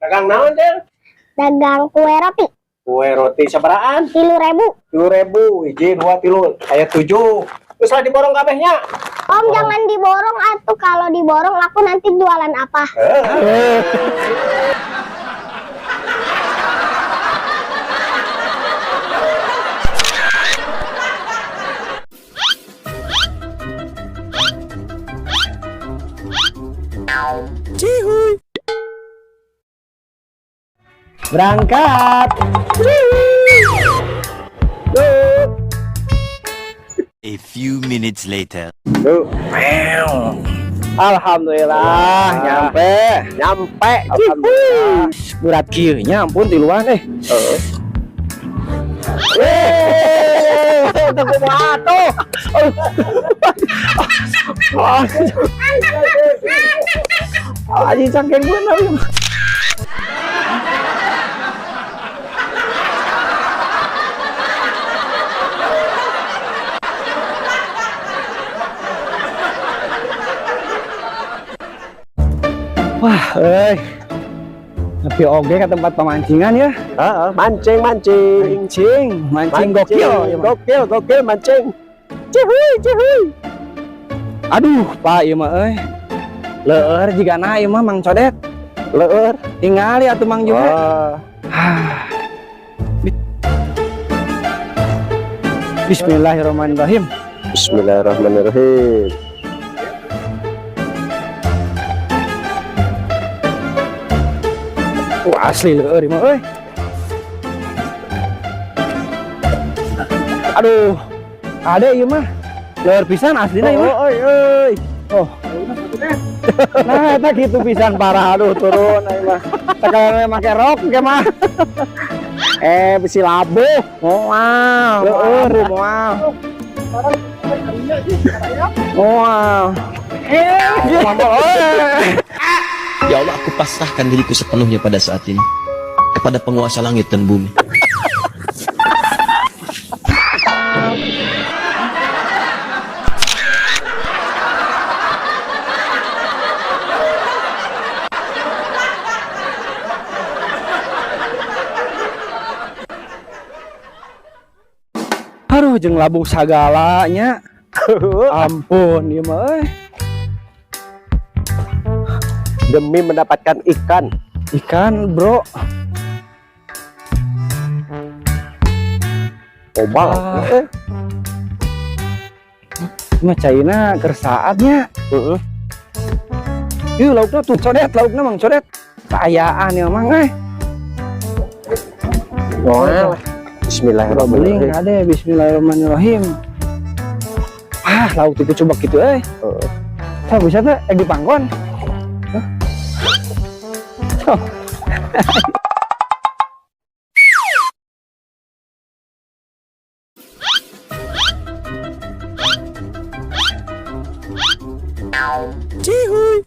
Dagang naon, Del? Dagang kue roti. Kue roti sabaraan? 3.000. 3.000, hiji, 2, 3, aya 7. Terus lah diborong kabehnya. Om jangan diborong atuh, kalau diborong aku nanti jualan apa? Cihuy. Berangkat. A few minutes later. Alhamdulillah nyampe. Alhamdulillah. Berat kieu nya ampun tiluan Tunggu atuh. Anjing saking bener. Wah, tapi oge ke tempat pemancingan ya. Mancing. Mancing Gokil mancing. Cihuy. Aduh, Pak ieu mah Leur jika na ieu mah Mang Codet. Leur. Tingali atuh Mang juga. Bismillahirrahmanirrahim. Bismillahirrahmanirrahim. Asli leur ieu mah Aduh. Ade ieu mah. Leur pisan aslina ieu mah. Oh. Nah, eta kitu pisan parah. Aduh, turun ieu mah. Takalan make rok ge mah. Bisi labuh. Wow. Leur moal. Wow. Ya Allah, aku pasrahkan diriku sepenuhnya pada saat ini kepada penguasa langit dan bumi. Aduh, jeung labuh sagalanya. Ampun, ieu mah Demi mendapatkan ikan, bro. obal. Mah caina kersaatnya. Yuk lauknya tuh Codet, lauknya Mang Codet. Kayaan ya Mang Bismillahirrahmanirrahim. Ade, bismillahirrahmanirrahim. Lauk itu coba gitu Tah bisa teh di panggon. Cihuy.